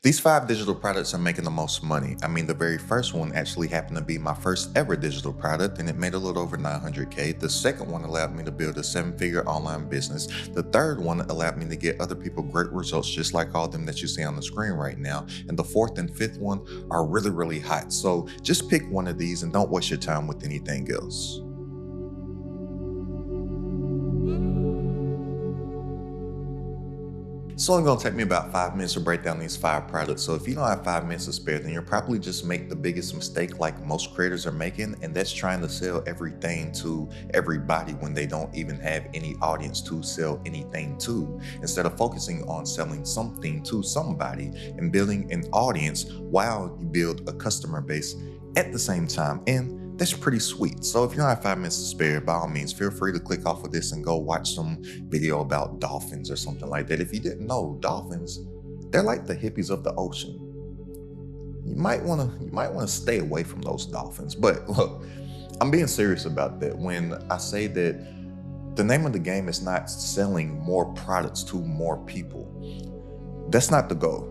These 5 digital products are making the most money. I mean, the very first one actually happened to be my first ever digital product, and it made a little over 900K. The second one allowed me to build a 7-figure online business. The third one allowed me to get other people great results, just like all of them that you see on the screen right now. And the fourth and fifth one are really, really hot. So just pick one of these and don't waste your time with anything else. It's only going to take me about 5 minutes to break down these 5 products. So if you don't have 5 minutes to spare, then you'll probably just make the biggest mistake like most creators are making, and that's trying to sell everything to everybody when they don't even have any audience to sell anything to. Instead of focusing on selling something to somebody and building an audience while you build a customer base at the same time. And that's pretty sweet. So if you don't have 5 minutes to spare, by all means, feel free to click off of this and go watch some video about dolphins or something like that. If you didn't know, dolphins, they're like the hippies of the ocean. You might want to stay away from those dolphins. But look, I'm being serious about that when I say that the name of the game is not selling more products to more people. That's not the goal.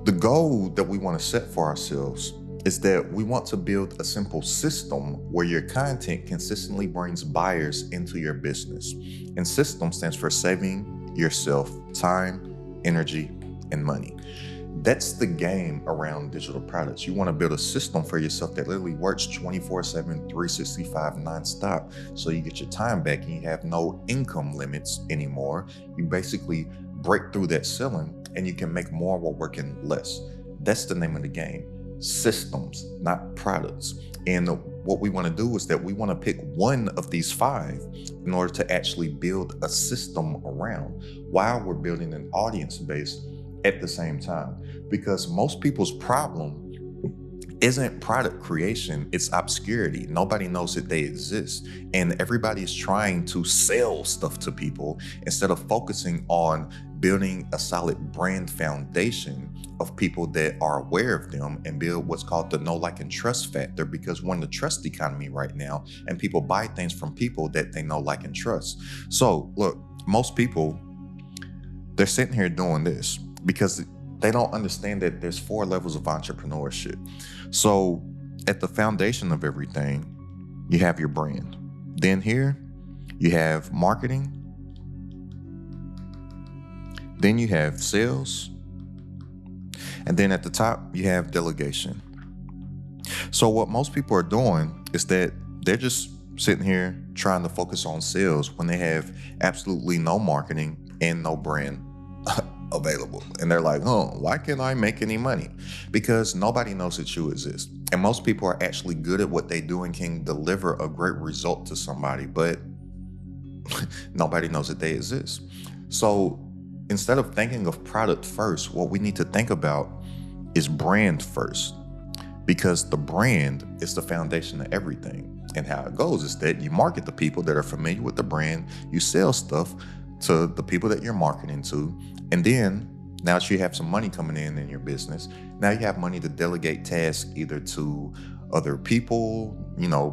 The goal that we want to set for ourselves is that we want to build a simple system where your content consistently brings buyers into your business. And system stands for saving yourself time, energy, and money. That's the game around digital products. You want to build a system for yourself that literally works 24/7, 365 nonstop. So you get your time back and you have no income limits anymore. You basically break through that ceiling and you can make more while working less. That's the name of the game. Systems, not products. And what we want to do is that we want to pick one of these 5 in order to actually build a system around while we're building an audience base at the same time. Because most people's problem isn't product creation, it's obscurity. Nobody knows that they exist. And everybody is trying to sell stuff to people instead of focusing on building a solid brand foundation of people that are aware of them and build what's called the know, like, and trust factor, because we're in the trust economy right now and people buy things from people that they know, like, and trust. So look, most people, they're sitting here doing this because they don't understand that there's 4 levels of entrepreneurship. So at the foundation of everything, you have your brand. Then here you have marketing. Then you have sales. And then at the top, you have delegation. So what most people are doing is that they're just sitting here trying to focus on sales when they have absolutely no marketing and no brand available. And they're like, oh, why can't I make any money? Because nobody knows that you exist. And most people are actually good at what they do and can deliver a great result to somebody, but nobody knows that they exist. So instead of thinking of product first, what we need to think about is brand first, because the brand is the foundation of everything. And how it goes is that you market the people that are familiar with the brand, you sell stuff to the people that you're marketing to, and then now that you have some money coming in your business, now you have money to delegate tasks either to other people,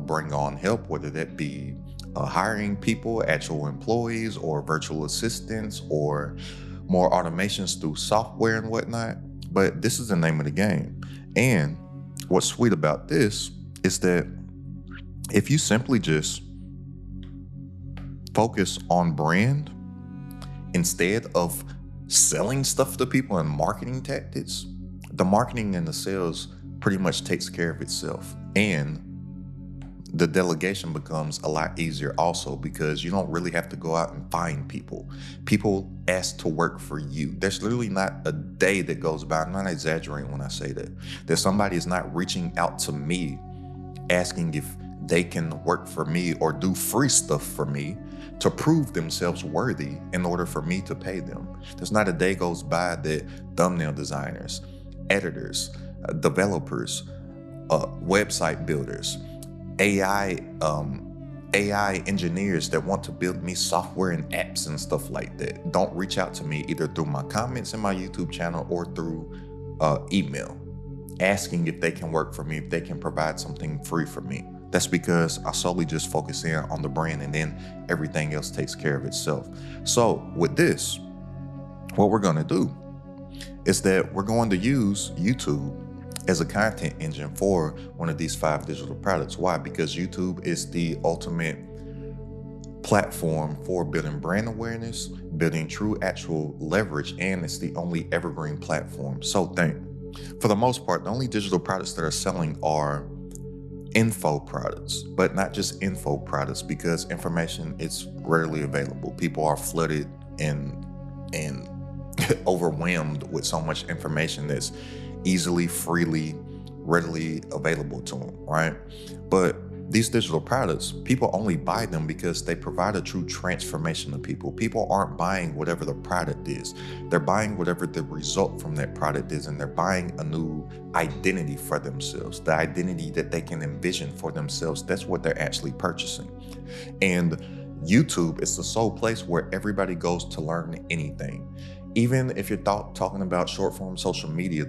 bring on help, whether that be hiring people, actual employees, or virtual assistants, or more automations through software and whatnot. But this is the name of the game. And what's sweet about this is that if you simply just focus on brand instead of selling stuff to people and marketing tactics, the marketing and the sales pretty much takes care of itself. And the delegation becomes a lot easier also, because you don't really have to go out and find people. People ask to work for you. There's literally not a day that goes by, I'm not exaggerating when I say that somebody is not reaching out to me asking if they can work for me or do free stuff for me to prove themselves worthy in order for me to pay them. There's not a day goes by that thumbnail designers, editors, developers, website builders, AI engineers that want to build me software and apps and stuff like that don't reach out to me either through my comments in my YouTube channel or through email asking if they can work for me, if they can provide something free for me. That's because I solely just focus in on the brand, and then everything else takes care of itself. So with this, what we're going to do is that we're going to use YouTube as a content engine for one of these 5 digital products. Why? Because YouTube is the ultimate platform for building brand awareness, building true actual leverage, and it's the only evergreen platform. So for the most part, the only digital products that are selling are info products, but not just info products, because information is rarely available. People are flooded and overwhelmed with so much information that's easily, freely, readily available to them, right? But these digital products, people only buy them because they provide a true transformation to people. People aren't buying whatever the product is. They're buying whatever the result from that product is, and they're buying a new identity for themselves, the identity that they can envision for themselves. That's what they're actually purchasing. And YouTube is the sole place where everybody goes to learn anything. Even if you're talking about short form social media,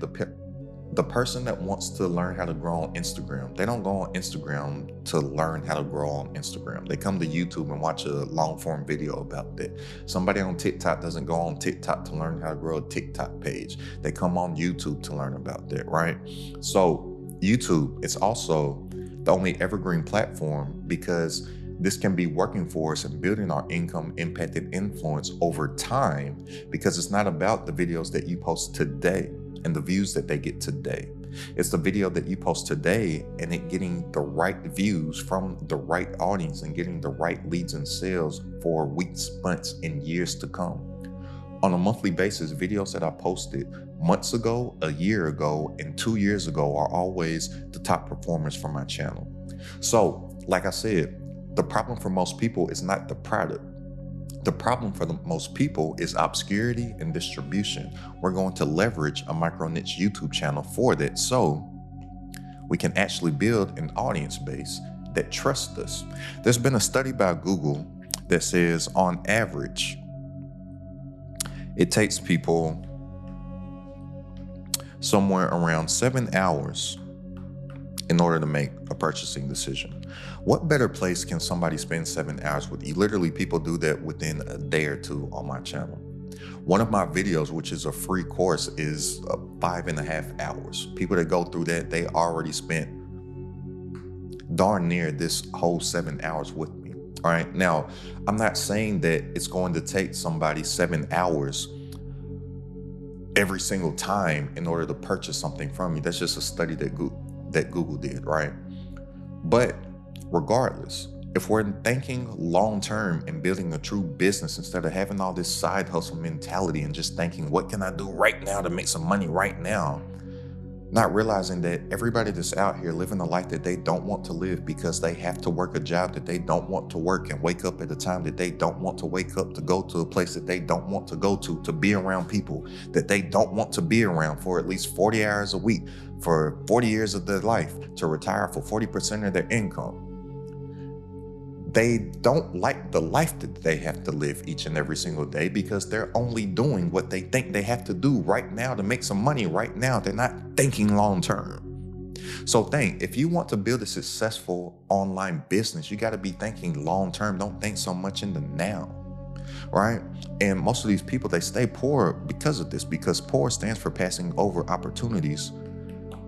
the person that wants to learn how to grow on Instagram, they don't go on Instagram to learn how to grow on Instagram. They come to YouTube and watch a long form video about that. Somebody on TikTok doesn't go on TikTok to learn how to grow a TikTok page. They come on YouTube to learn about that, right? So YouTube is also the only evergreen platform because this can be working for us and building our income, impact, and influence over time, because it's not about the videos that you post today and the views that they get today. It's the video that you post today and it getting the right views from the right audience and getting the right leads and sales for weeks, months, and years to come. On a monthly basis, videos that I posted months ago, a year ago, and 2 years ago are always the top performers for my channel. So, like I said, the problem for most people is not the product. The problem for most people is obscurity and distribution. We're going to leverage a micro niche YouTube channel for that, so we can actually build an audience base that trusts us. There's been a study by Google that says on average, it takes people somewhere around 7 hours in order to make a purchasing decision. What better place can somebody spend 7 hours with you? Literally, people do that within a day or two on my channel. One of my videos, which is a free course, is 5.5 hours. People that go through that, they already spent darn near this whole 7 hours with me. All right. Now, I'm not saying that it's going to take somebody 7 hours every single time in order to purchase something from you. That's just a study that Google did, right? But regardless, if we're thinking long-term and building a true business instead of having all this side hustle mentality and just thinking, what can I do right now to make some money right now? Not realizing that everybody that's out here living a life that they don't want to live because they have to work a job that they don't want to work and wake up at a time that they don't want to wake up, to go to a place that they don't want to go to be around people that they don't want to be around for at least 40 hours a week, for 40 years of their life, to retire for 40% of their income. They don't like the life that they have to live each and every single day because they're only doing what they think they have to do right now to make some money right now. They're not thinking long term. So if you want to build a successful online business, you got to be thinking long term. Don't think so much in the now, right? And most of these people, they stay poor because of this, because poor stands for passing over opportunities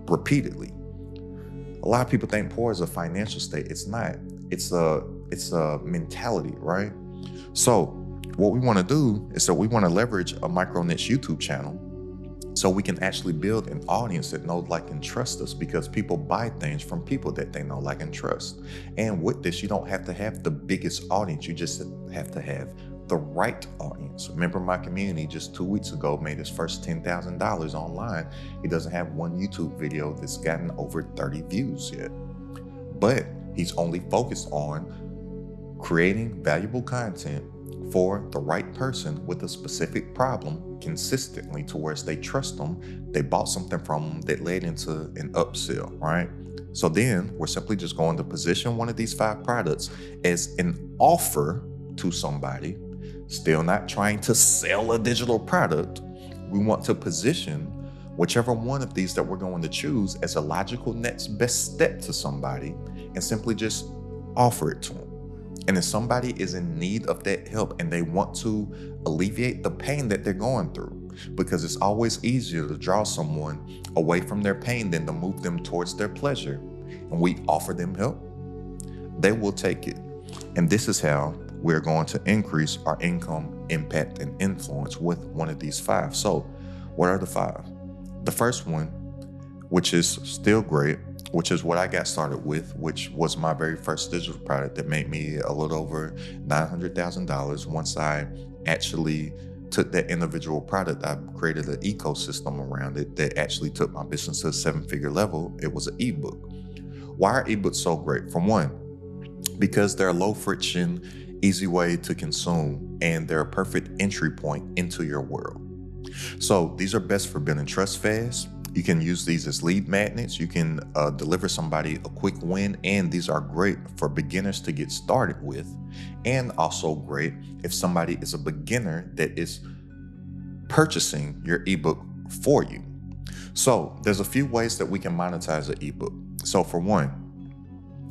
repeatedly. A lot of people think poor is a financial state. It's not. It's a mentality, right? So what we want to do is we want to leverage a micro niche YouTube channel so we can actually build an audience that knows, like, and trust us, because people buy things from people that they know, like, and trust. And with this, you don't have to have the biggest audience. You just have to have the right audience. Remember, my community just 2 weeks ago made his first $10,000 online. He doesn't have one YouTube video that's gotten over 30 views yet, but he's only focused on creating valuable content for the right person with a specific problem consistently, to where they trust them. They bought something from them that led into an upsell, right? So then we're simply just going to position one of these 5 products as an offer to somebody, still not trying to sell a digital product. We want to position whichever one of these that we're going to choose as a logical next best step to somebody, and simply just offer it to them. And if somebody is in need of that help and they want to alleviate the pain that they're going through, because it's always easier to draw someone away from their pain than to move them towards their pleasure. And we offer them help, they will take it. And this is how we're going to increase our income, impact, and influence with one of these 5. So what are the 5? The first one, which is still great, which is what I got started with, which was my very first digital product that made me a little over $900,000. Once I actually took that individual product, I created an ecosystem around it that actually took my business to a 7-figure level. It was an ebook. Why are ebooks so great? For one, because they're a low friction, easy way to consume, and they're a perfect entry point into your world. So these are best for building trust fast. You can use these as lead magnets. You can deliver somebody a quick win, and these are great for beginners to get started with, and also great if somebody is a beginner that is purchasing your ebook for you. So there's a few ways that we can monetize an ebook. So for one,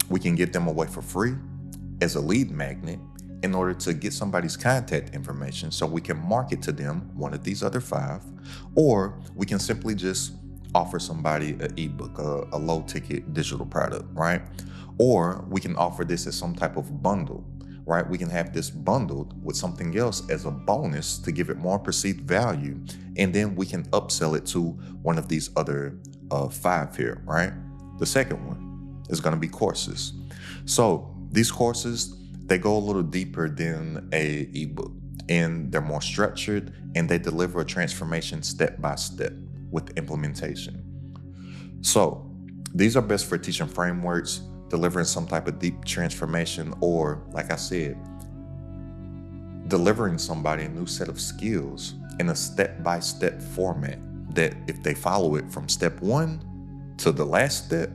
we can give them away for free as a lead magnet in order to get somebody's contact information so we can market to them one of these other 5, or we can simply just offer somebody an ebook, a low ticket digital product, right? Or we can offer this as some type of bundle, right? We can have this bundled with something else as a bonus to give it more perceived value. And then we can upsell it to one of these other 5 here, right? The second one is going to be courses. So these courses, they go a little deeper than a ebook, and they're more structured, and they deliver a transformation step by step with implementation. So these are best for teaching frameworks, delivering some type of deep transformation, or like I said, delivering somebody a new set of skills in a step-by-step format that if they follow it from step 1 to the last step,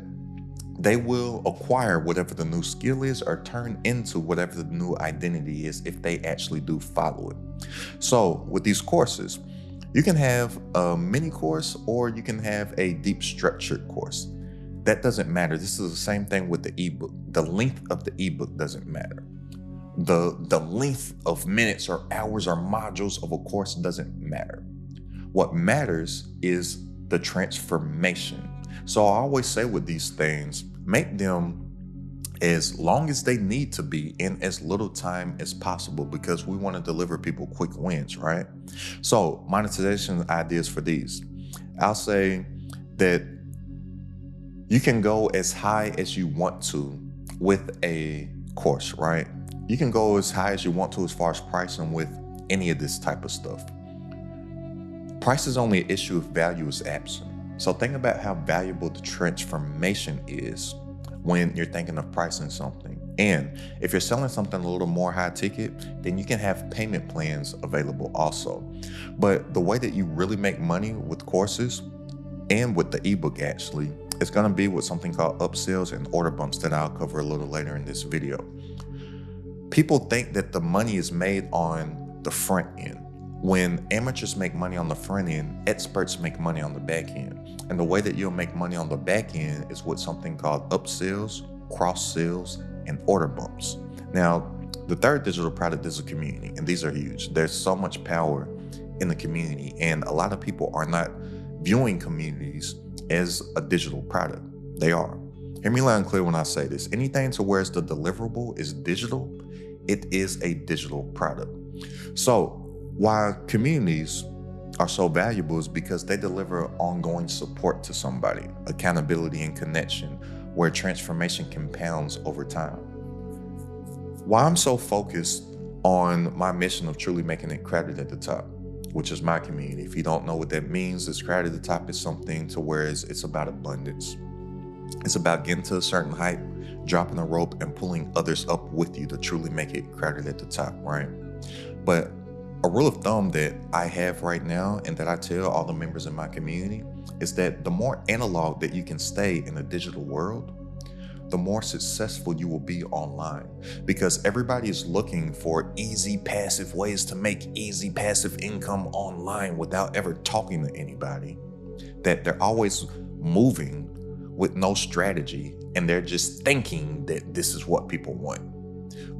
they will acquire whatever the new skill is or turn into whatever the new identity is if they actually do follow it. So with these courses, you can have a mini course or you can have a deep structured course. That doesn't matter. This is the same thing with the ebook. The length of the ebook doesn't matter. The length of minutes or hours or modules of a course doesn't matter. What matters is the transformation. So I always say with these things, make them as long as they need to be in as little time as possible, because we want to deliver people quick wins, right? So monetization ideas for these. I'll say that you can go as high as you want to with a course, right? You can go as high as you want to as far as pricing with any of this type of stuff. Price is only an issue if value is absent. So think about how valuable the transformation is when you're thinking of pricing something. And if you're selling something a little more high ticket, then you can have payment plans available also. But the way that you really make money with courses and with the ebook actually, it's going to be with something called upsells and order bumps that I'll cover a little later in this video. People think that the money is made on the front end. When amateurs make money on the front end, experts make money on the back end. And the way that you'll make money on the back end is with something called upsells, cross sales, and order bumps. Now, the third digital product is a community, and these are huge. There's so much power in the community, and a lot of people are not viewing communities as a digital product. They are. Hear me loud and clear when I say this. Anything to where the deliverable is digital, it is a digital product. So why communities are so valuable is because they deliver ongoing support to somebody, accountability and connection, where transformation compounds over time. Why I'm so focused on my mission of truly making it crowded at the top, which is my community. If you don't know what that means, it's crowded at the top is something to where it's about abundance. It's about getting to a certain height, dropping a rope, and pulling others up with you to truly make it crowded at the top, right? But a rule of thumb that I have right now and that I tell all the members in my community is that the more analog that you can stay in the digital world, the more successful you will be online, because everybody is looking for easy passive ways to make easy passive income online without ever talking to anybody, that they're always moving with no strategy and they're just thinking that this is what people want.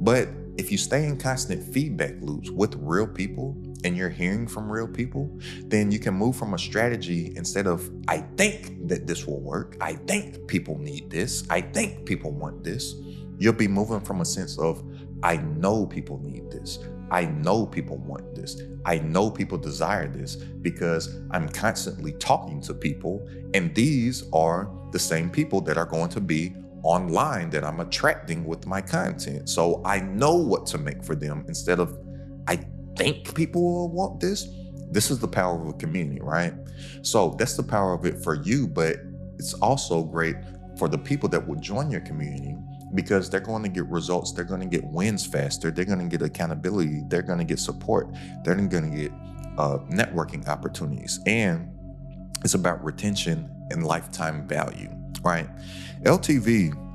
But if you stay in constant feedback loops with real people and you're hearing from real people, then you can move from a strategy instead of, I think that this will work, I think people need this, I think people want this. You'll be moving from a sense of, I know people need this, I know people want this, I know people desire this, because I'm constantly talking to people, and these are the same people that are going to be online that I'm attracting with my content. So I know what to make for them instead of, I think people will want this. This is the power of a community, right? So that's the power of it for you, but it's also great for the people that will join your community, because they're going to get results, they're going to get wins faster, they're going to get accountability, they're going to get support, they're going to get networking opportunities. And it's about retention and lifetime value, right? LTV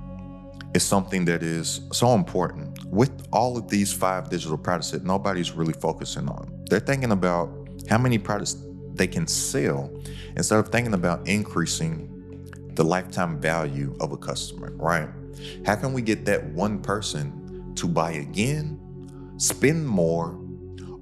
is something that is so important with all of these 5 digital products that nobody's really focusing on. They're thinking about how many products they can sell instead of thinking about increasing the lifetime value of a customer, right? How can we get that one person to buy again, spend more,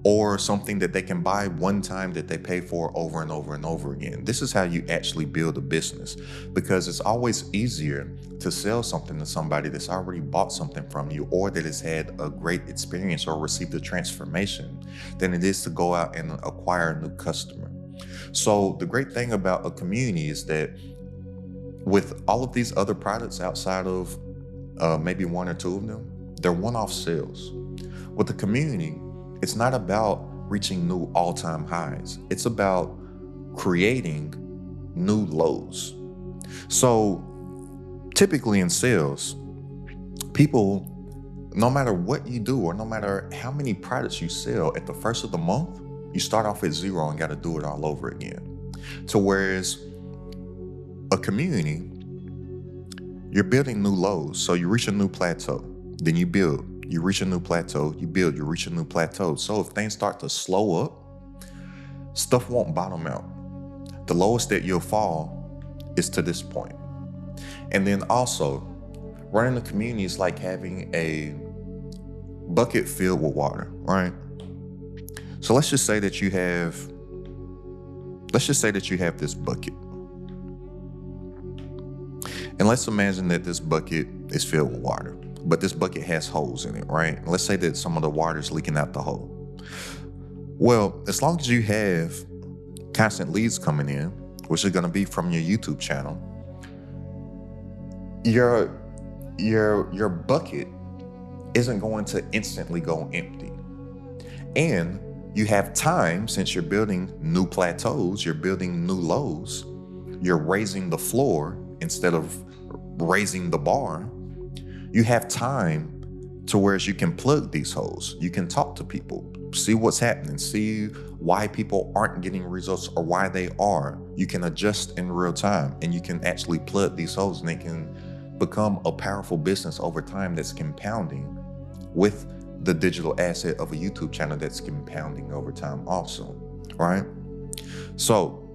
or something that they can buy one time that they pay for over and over and over again? This is how you actually build a business, because it's always easier to sell something to somebody that's already bought something from you, or that has had a great experience or received a transformation, than it is to go out and acquire a new customer. So the great thing about a community is that with all of these other products outside of maybe 1 or 2 of them, they're one-off sales. With the community, it's not about reaching new all-time highs. It's about creating new lows. So typically in sales, people, no matter what you do or no matter how many products you sell, at the first of the month, you start off at 0 and got to do it all over again. To whereas a community, you're building new lows. So you reach a new plateau, then you build. You reach a new plateau, you build, you reach a new plateau. So if things start to slow up, stuff won't bottom out. The lowest that you'll fall is to this point. And then also, running a community is like having a bucket filled with water, right? So let's just say that you have this bucket. And let's imagine that this bucket is filled with water, but this bucket has holes in it, right? And let's say that some of the water is leaking out the hole. Well, as long as you have constant leads coming in, which is going to be from your YouTube channel, your bucket isn't going to instantly go empty. And you have time, since you're building new plateaus, you're building new lows, you're raising the floor instead of raising the bar. You have time to whereas you can plug these holes. You can talk to people, see what's happening, see why people aren't getting results or why they are. You can adjust in real time, and you can actually plug these holes, and they can become a powerful business over time that's compounding with the digital asset of a YouTube channel that's compounding over time also, right? So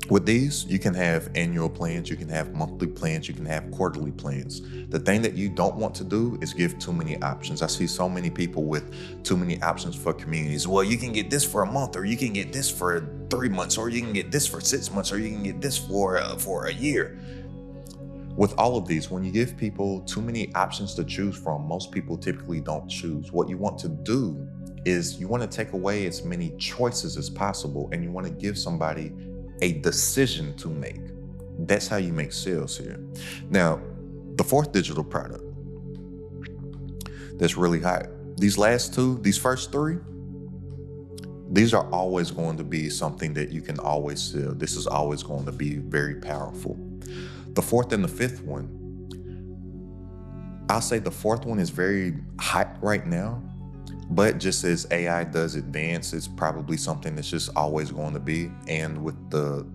with these, you can have annual plans, you can have monthly plans, you can have quarterly plans. The thing that you don't want to do is give too many options. I see so many people with too many options for communities. Well, you can get this for a month, or you can get this for 3 months, or you can get this for 6 months, or you can get this for a year. With all of these, when you give people too many options to choose from, most people typically don't choose. What you want to do is you want to take away as many choices as possible, and you want to give somebody a decision to make. That's how you make sales here. Now, the 4th digital product that's really hot. These last 2, these first 3, these are always going to be something that you can always sell. This is always going to be very powerful. The 4th and the 5th one, I'll say the 4th one is very hot right now, but just as AI does advance, it's probably something that's just always going to be, and with the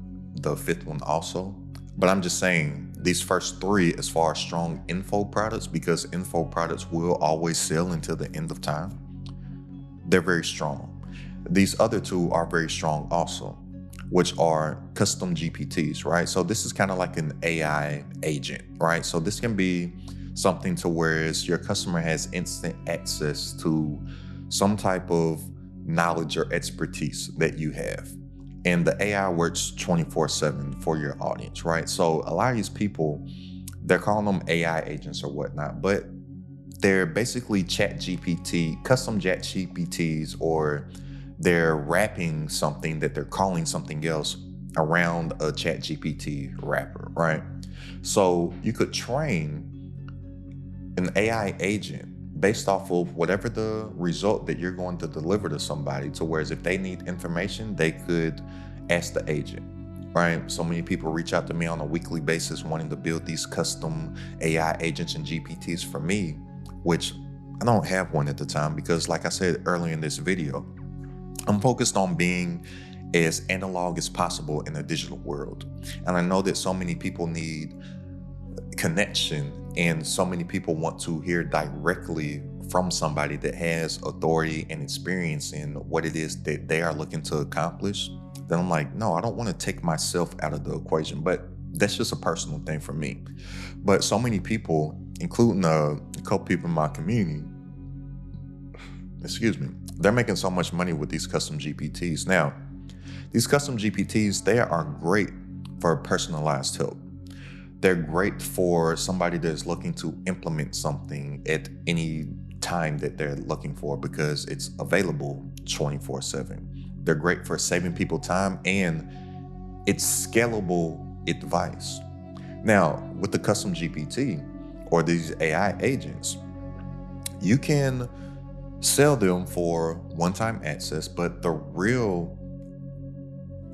5th one also. But I'm just saying, these first 3, as far as strong info products, because info products will always sell until the end of time, they're very strong. These other 2 are very strong also, which are custom GPTs, right? So this is kind of like an AI agent, right? So this can be something to where your customer has instant access to some type of knowledge or expertise that you have. And the AI works 24/7 for your audience, right? So a lot of these people, they're calling them AI agents or whatnot, but they're basically chat GPT, custom chat GPTs, or they're wrapping something that they're calling something else around a chat GPT wrapper, right? So you could train an AI agent based off of whatever the result that you're going to deliver to somebody, to whereas if they need information, they could ask the agent, right? So many people reach out to me on a weekly basis wanting to build these custom AI agents and GPTs for me, which I don't have one at the time because, like I said earlier in this video, I'm focused on being as analog as possible in a digital world. And I know that so many people need connection, and so many people want to hear directly from somebody that has authority and experience in what it is that they are looking to accomplish. Then I'm like, no, I don't want to take myself out of the equation, but that's just a personal thing for me. But so many people, including a couple people in my community, they're making so much money with these custom GPTs. Now, these custom GPTs, they are great for personalized help. They're great for somebody that's looking to implement something at any time that they're looking for because it's available 24/7. They're great for saving people time, and it's scalable advice. Now, with the custom GPT or these AI agents, you can sell them for one-time access, but the real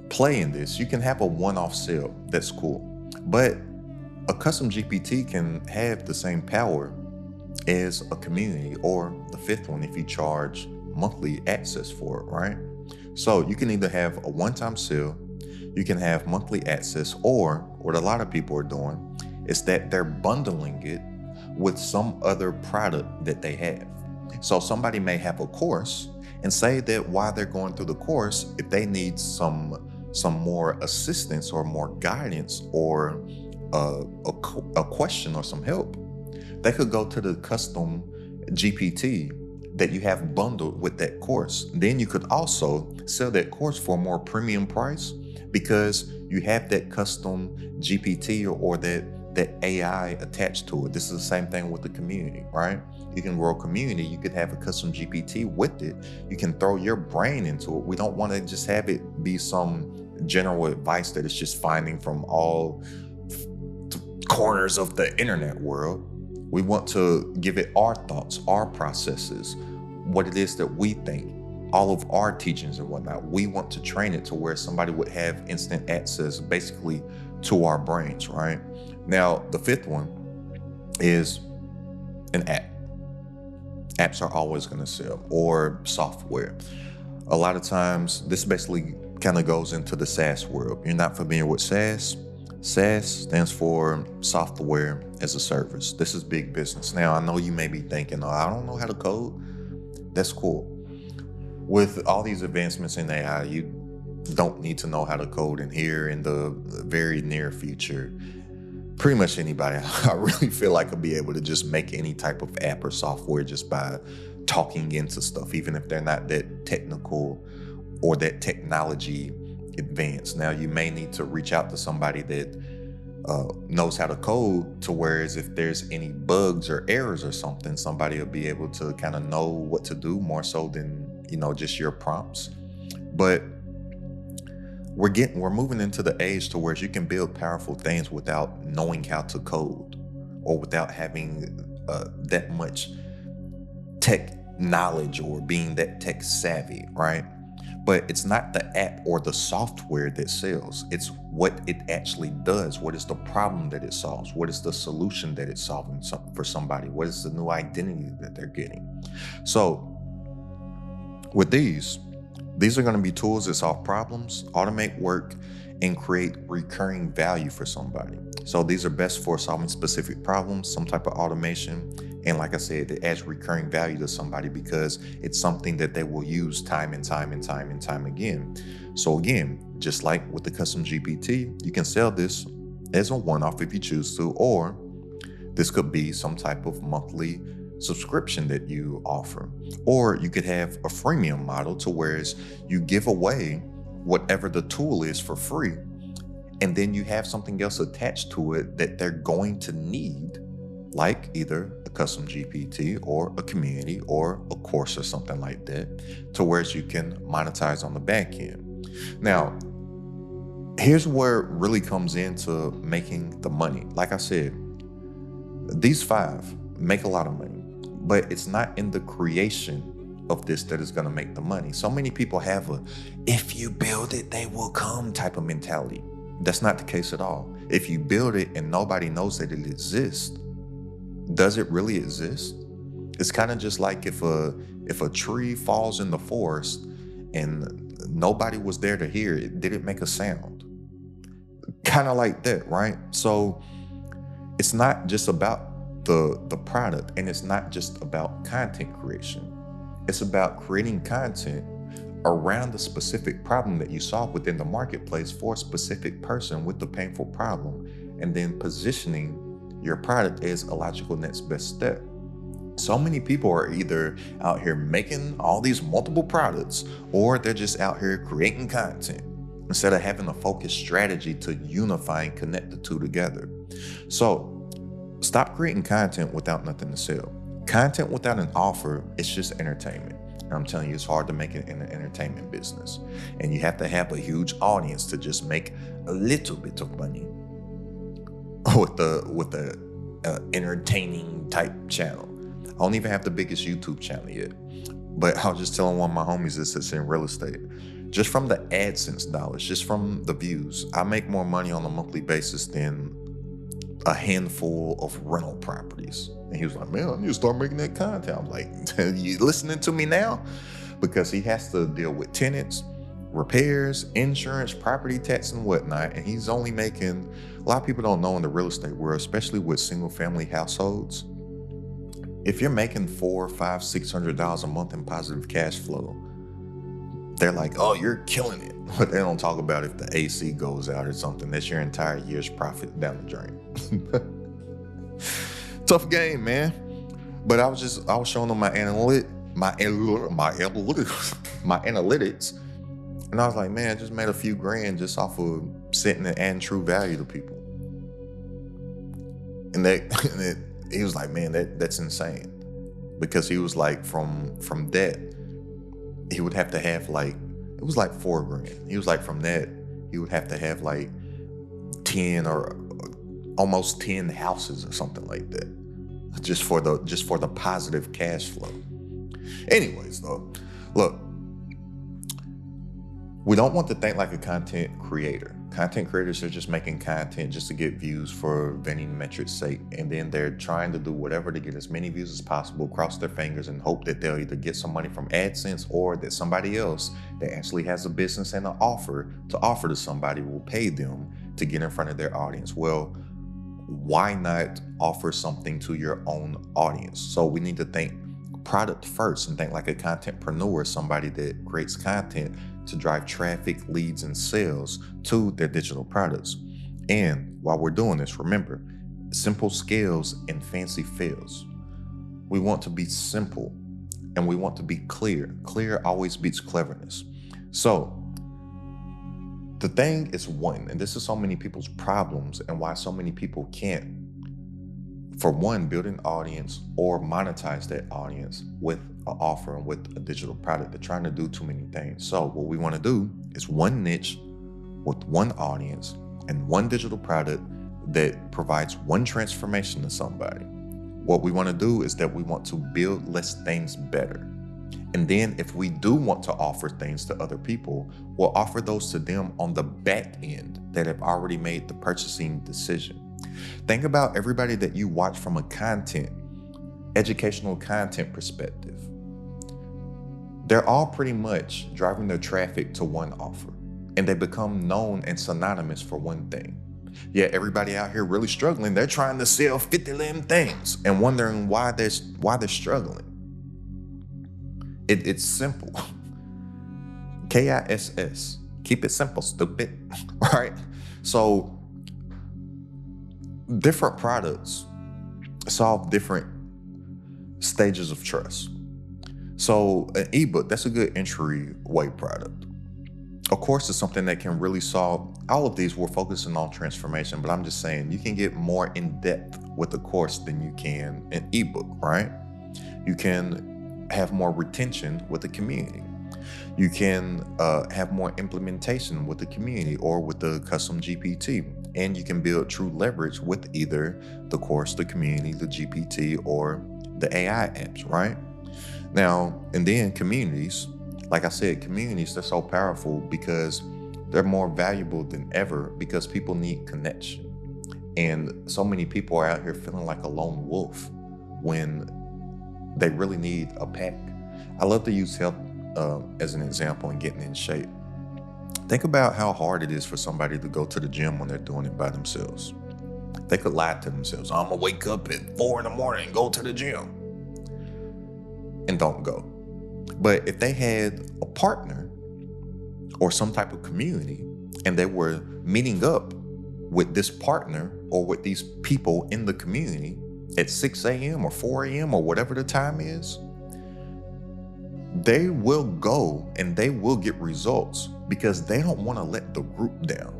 play in this, you can have a one-off sale. That's cool. But a custom GPT can have the same power as a community, or the fifth one if you charge monthly access for it, right? So you can either have a one-time sale, you can have monthly access, or what a lot of people are doing is that they're bundling it with some other product that they have. So somebody may have a course, and say that while they're going through the course, if they need some more assistance or more guidance or a question or some help, they could go to the custom GPT that you have bundled with that course. Then you could also sell that course for a more premium price because you have that custom GPT or that AI attached to it. This is the same thing with the community, right? You can grow a community, you could have a custom GPT with it. You can throw your brain into it. We don't want to just have it be some general advice that it's just finding from all corners of the internet world. We want to give it our thoughts, our processes, what it is that we think, all of our teachings and whatnot. We want to train it to where somebody would have instant access basically to our brains, right? Now, the fifth one is an app. Apps are always going to sell, or software. A lot of times, this basically kind of goes into the SaaS world. You're not familiar with SaaS? SaaS stands for software as a service. This is big business. Now, I know you may be thinking, oh, I don't know how to code. That's cool. With all these advancements in AI, you don't need to know how to code. And here in the very near future, pretty much anybody, I really feel like, will be able to just make any type of app or software just by talking into stuff, even if they're not that technical or that technology advanced. Now, you may need to reach out to somebody that knows how to code, to whereas if there's any bugs or errors or something, somebody will be able to kind of know what to do more so than, just your prompts. But we're moving into the age to where you can build powerful things without knowing how to code or without having that much tech knowledge or being that tech savvy, right? But it's not the app or the software that sells. It's what it actually does. What is the problem that it solves? What is the solution that it's solving for somebody? What is the new identity that they're getting? So with these are going to be tools that solve problems, automate work, and create recurring value for somebody. So these are best for solving specific problems, some type of automation. And like I said, it adds recurring value to somebody because it's something that they will use time and time and time and time again. So again, just like with the custom GPT, you can sell this as a one-off if you choose to, or this could be some type of monthly subscription that you offer. Or you could have a freemium model to whereas you give away whatever the tool is for free, and then you have something else attached to it that they're going to need, like either a custom GPT or a community or a course or something like that, to whereas you can monetize on the back end. Now, here's where it really comes into making the money. Like I said, these 5 make a lot of money, but it's not in the creation of this that is going to make the money. So many people have a, if you build it, they will come type of mentality. That's not the case at all. If you build it and nobody knows that it exists, does it really exist? It's kind of just like if a tree falls in the forest and nobody was there to hear it, did it make a sound? Kind of like that, right? So it's not just about the product, and it's not just about content creation. It's about creating content around the specific problem that you solve within the marketplace for a specific person with the painful problem, and then positioning your product as a logical next best step. So many people are either out here making all these multiple products, or they're just out here creating content instead of having a focused strategy to unify and connect the two together. So stop creating content without nothing to sell. Content without an offer, it's just entertainment. And I'm telling you, it's hard to make it in the entertainment business. And you have to have a huge audience to just make a little bit of money with the entertaining type channel. I don't even have the biggest YouTube channel yet. But I was just telling one of my homies this that's in real estate. Just from the AdSense dollars, just from the views, I make more money on a monthly basis than a handful of rental properties. And he was like, man, I need to start making that content. I'm like, you listening to me now? Because he has to deal with tenants, repairs, insurance, property tax, and whatnot. And he's only making, a lot of people don't know in the real estate world, especially with single family households, if you're making $400, $500, $600 a month in positive cash flow, they're like, oh, you're killing it. But they don't talk about if the AC goes out or something. That's your entire year's profit down the drain. Tough game, man. But I was showing them my analytics, and I was like, man, I just made a few grand just off of sitting and adding true value to people. And he was like, man, that's insane, because he was like, from that, he would have to have like, it was like $4,000. He was like, from that, he would have to have like 10 or almost 10 houses or something like that, just for the positive cash flow. Anyways, though, look, we don't want to think like a content creator. Content creators are just making content just to get views for vending metrics' sake, and then they're trying to do whatever to get as many views as possible, cross their fingers, and hope that they'll either get some money from AdSense, or that somebody else that actually has a business and an offer to somebody will pay them to get in front of their audience. Well, why not offer something to your own audience? So we need to think product first and think like a contentpreneur, somebody that creates content to drive traffic, leads, and sales to their digital products. And while we're doing this, remember, simple scales and fancy fails. We want to be simple and we want to be clear. Clear always beats cleverness. So the thing is one, and this is so many people's problems and why so many people can't, for one, build an audience or monetize that audience with an offer and with a digital product. They're trying to do too many things. So what we want to do is one niche with one audience and one digital product that provides one transformation to somebody. What we want to do is that we want to build less things better. And then if we do want to offer things to other people, we'll offer those to them on the back end that have already made the purchasing decision. Think about everybody that you watch from a educational content perspective. They're all pretty much driving their traffic to one offer, and they become known and synonymous for one thing. Yet everybody out here really struggling, they're trying to sell 50 limb things and wondering why they're struggling. It's simple. KISS. Keep it simple, stupid. Right? So different products solve different stages of trust. So an ebook, that's a good entryway product. Of course, it's something that can really solve all of these. We're focusing on transformation, but I'm just saying you can get more in depth with a course than you can an ebook, right? You can have more retention with the community. You can have more implementation with the community or with the custom GPT. And you can build true leverage with either the course, the community, the GPT, or the AI apps, right? Now, and then communities, like I said, communities, they're so powerful because they're more valuable than ever because people need connection. And so many people are out here feeling like a lone wolf when they really need a pack. I love to use health as an example in getting in shape. Think about how hard it is for somebody to go to the gym when they're doing it by themselves. They could lie to themselves. I'm gonna wake up at 4 a.m. and go to the gym, and don't go. But if they had a partner or some type of community and they were meeting up with this partner or with these people in the community at 6 a.m. or 4 a.m. or whatever the time is, they will go and they will get results because they don't want to let the group down.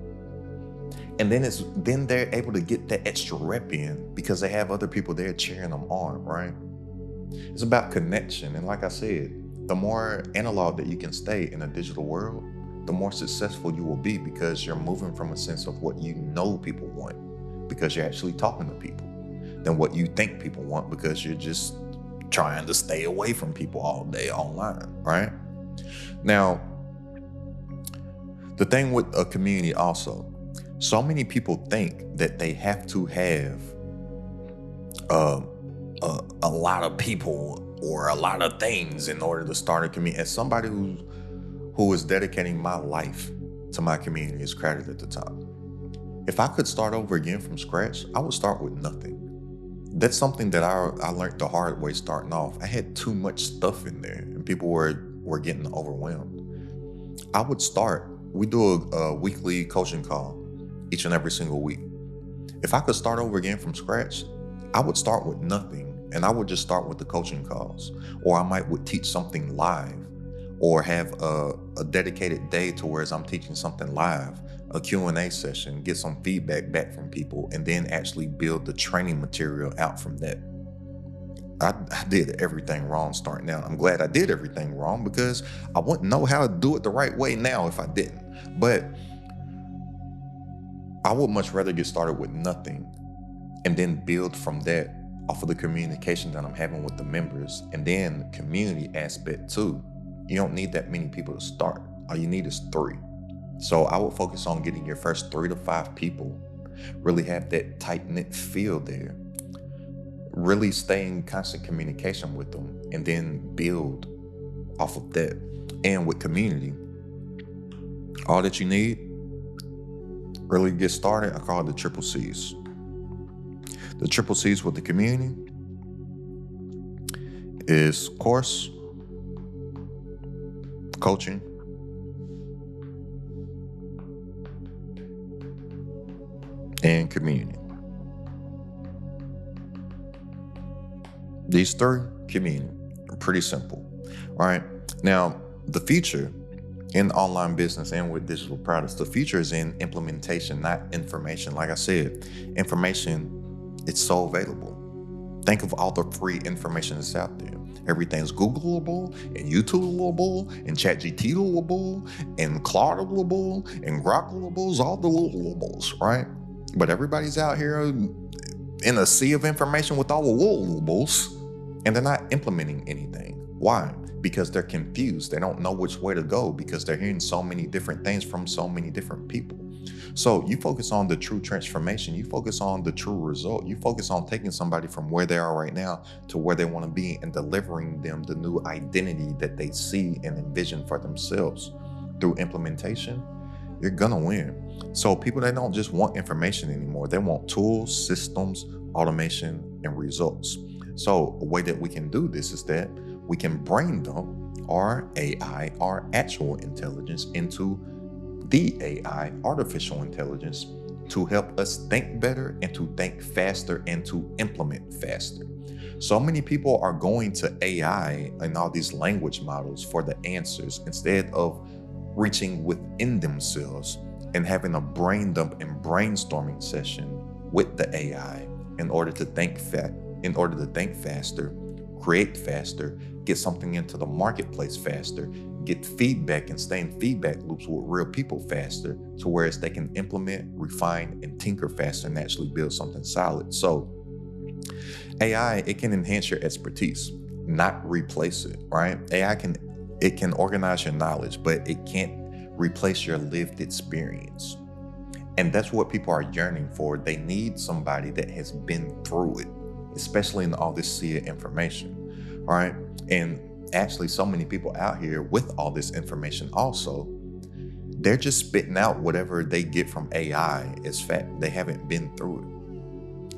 And then they're able to get that extra rep in because they have other people there cheering them on, right? It's about connection. And like I said, the more analog that you can stay in a digital world, the more successful you will be because you're moving from a sense of what you know people want because you're actually talking to people than what you think people want because you're just trying to stay away from people all day online, right? Now, the thing with a community also, so many people think that they have to have a lot of people or a lot of things in order to start a community. As somebody who is dedicating my life to my community is crowded at the top. If I could start over again from scratch, I would start with nothing. That's something that I learned the hard way starting off. I had too much stuff in there and people were getting overwhelmed. I would start, we do a weekly coaching call each and every single week. If I could start over again from scratch, I would start with nothing and I would just start with the coaching calls. Or I would teach something live or have a dedicated day to where I'm teaching something live, a Q&A session, get some feedback back from people, and then actually build the training material out from that. I did everything wrong starting out. I'm glad I did everything wrong because I wouldn't know how to do it the right way now if I didn't. But I would much rather get started with nothing and then build from that off of the communication that I'm having with the members, and then community aspect too. You don't need that many people to start. All you need is 3. So I would focus on getting your first 3 to 5 people, really have that tight-knit feel there, really stay in constant communication with them, and then build off of that. And with community, all that you need, really get started, I call it the triple C's. The triple C's with the community is course, coaching, and community. These 3, community, are pretty simple, right? Now, the future in online business and with digital products, the future is in implementation, not information. Like I said, information, it's so available. Think of all the free information that's out there. Everything's Googleable and YouTubeable and ChatGPTable and Claudeable and Grokable, all the littleables, right? But everybody's out here in a sea of information with all the littleables, and they're not implementing anything. Why? Because they're confused. They don't know which way to go because they're hearing so many different things from so many different people. So you focus on the true transformation. You focus on the true result. You focus on taking somebody from where they are right now to where they want to be and delivering them the new identity that they see and envision for themselves. Through implementation, you're gonna win. So people, they don't just want information anymore. They want tools, systems, automation, and results. So a way that we can do this is that we can brain dump our AI, our actual intelligence, into the AI, artificial intelligence, to help us think better and to think faster and to implement faster. So many people are going to AI and all these language models for the answers instead of reaching within themselves and having a brain dump and brainstorming session with the AI in order to think faster, create faster, get something into the marketplace faster, get feedback and stay in feedback loops with real people faster, to whereas they can implement, refine, and tinker faster and actually build something solid. So AI, it can enhance your expertise, not replace it, right? AI can organize your knowledge, but it can't replace your lived experience. And that's what people are yearning for. They need somebody that has been through it, especially in all this sea of information, right? And actually, so many people out here with all this information also, they're just spitting out whatever they get from AI as fact. They haven't been through it.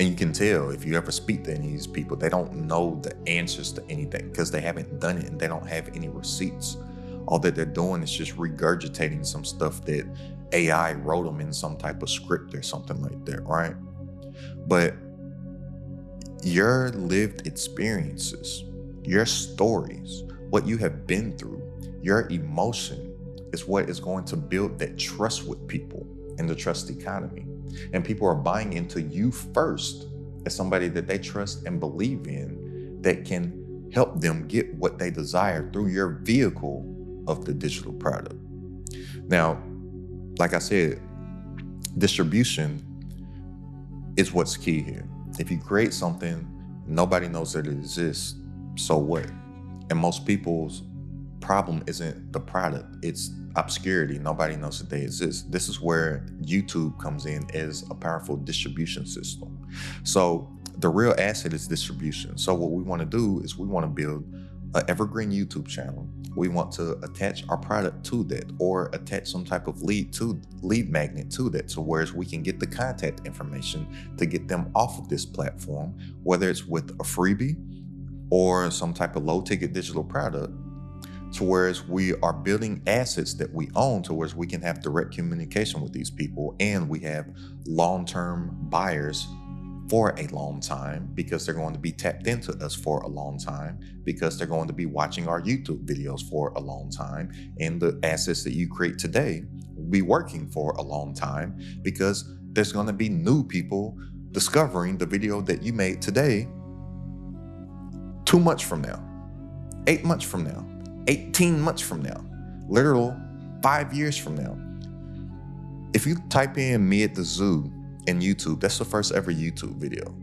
And you can tell if you ever speak to any of these people, they don't know the answers to anything because they haven't done it and they don't have any receipts. All that they're doing is just regurgitating some stuff that AI wrote them in some type of script or something like that, right? But your lived experiences, your stories, what you have been through, your emotion is what is going to build that trust with people in the trust economy. And people are buying into you first as somebody that they trust and believe in that can help them get what they desire through your vehicle of the digital product. Now, like I said, distribution is what's key here. If you create something, nobody knows that it exists, so what? And most people's problem isn't the product, it's obscurity. Nobody knows that they exist. This is where YouTube comes in as a powerful distribution system. So the real asset is distribution. So what we want to do is we want to build an evergreen YouTube channel. We want to attach our product to that or attach some type of lead magnet to that. So whereas we can get the contact information to get them off of this platform, whether it's with a freebie or some type of low ticket digital product, to whereas we are building assets that we own, to whereas we can have direct communication with these people and we have long-term buyers for a long time because they're going to be tapped into us for a long time because they're going to be watching our YouTube videos for a long time, and the assets that you create today will be working for a long time because there's going to be new people discovering the video that you made today 2 months from now, 8 months from now, 18 months from now, literal 5 years from now. If you type in me at the zoo in YouTube, that's the first ever YouTube video.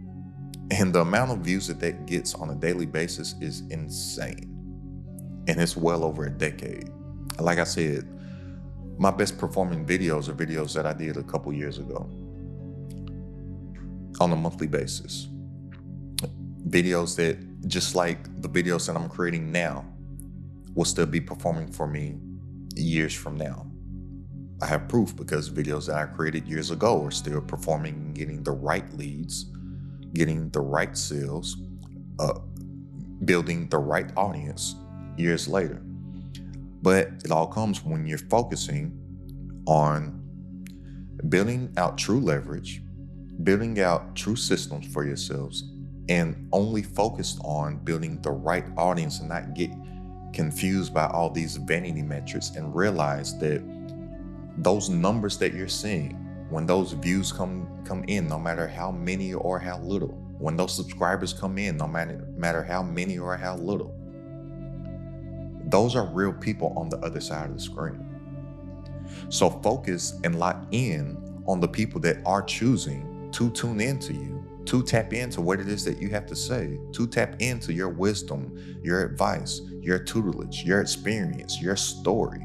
And the amount of views that that gets on a daily basis is insane. And it's well over a decade. Like I said, my best performing videos are videos that I did a couple years ago on a monthly basis. Videos that, just like the videos that I'm creating now, will still be performing for me years from now. I have proof because videos that I created years ago are still performing and getting the right leads, getting the right sales, building the right audience years later. But it all comes when you're focusing on building out true leverage, building out true systems for yourselves, and only focused on building the right audience and not get confused by all these vanity metrics and realize that those numbers that you're seeing, when those views come in, no matter how many or how little, when those subscribers come in, no matter how many or how little, those are real people on the other side of the screen. So focus and lock in on the people that are choosing to tune into you, to tap into what it is that you have to say, to tap into your wisdom, your advice, your tutelage, your experience, your story,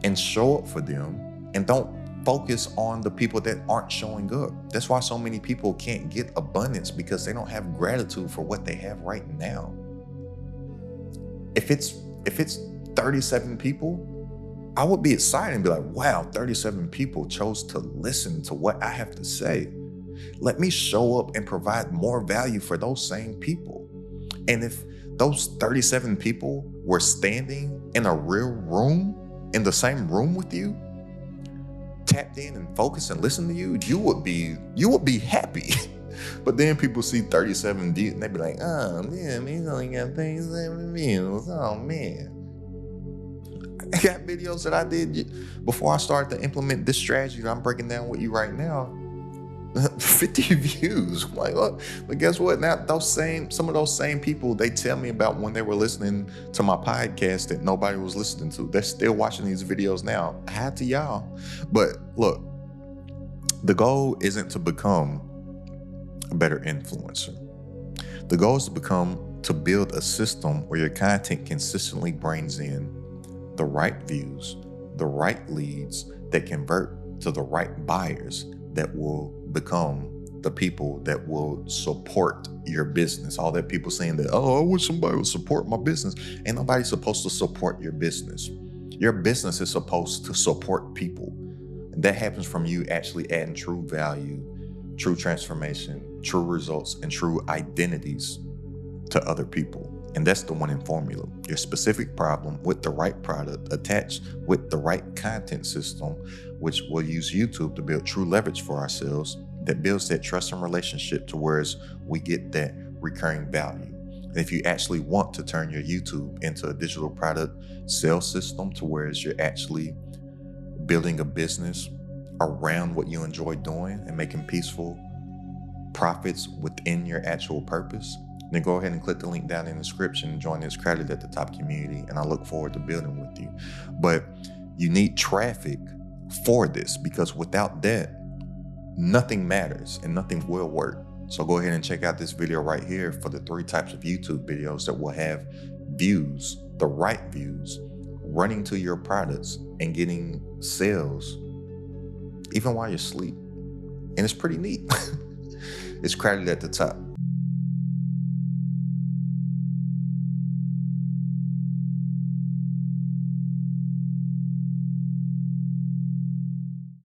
and show up for them, and don't focus on the people that aren't showing up. That's why so many people can't get abundance, because they don't have gratitude for what they have right now. If it's 37 people, I would be excited and be like, wow, 37 people chose to listen to what I have to say. Let me show up and provide more value for those same people. And if those 37 people were standing in a real room, in the same room with you, tapped in and focused and listened to you, you would be happy. But then people see 37 views and they be like, oh man, he's only got 37 views. Oh man. I got videos that I did before I started to implement this strategy that I'm breaking down with you right now. 50 views. I'm like, look, but guess what? Now some of those same people, they tell me about when they were listening to my podcast that nobody was listening to. They're still watching these videos now. Hi to y'all. But look, the goal isn't to become a better influencer. The goal is to build a system where your content consistently brings in the right views, the right leads that convert to the right buyers that will become the people that will support your business. All that people saying that, oh, I wish somebody would support my business. Ain't nobody supposed to support your business. Your business is supposed to support people. And that happens from you actually adding true value, true transformation, true results, and true identities to other people. And that's the winning formula. Your specific problem with the right product attached with the right content system, which will use YouTube to build true leverage for ourselves that builds that trust and relationship to where we get that recurring value. And if you actually want to turn your YouTube into a digital product sales system to where you're actually building a business around what you enjoy doing and making peaceful profits within your actual purpose, then go ahead and click the link down in the description and join this Crowded at the Top community, and I look forward to building with you. But you need traffic for this, because without that, nothing matters and nothing will work. So go ahead and check out this video right here for the 3 types of YouTube videos that will have views, the right views, running to your products and getting sales even while you're asleep. And it's pretty neat. It's Crowded at the Top.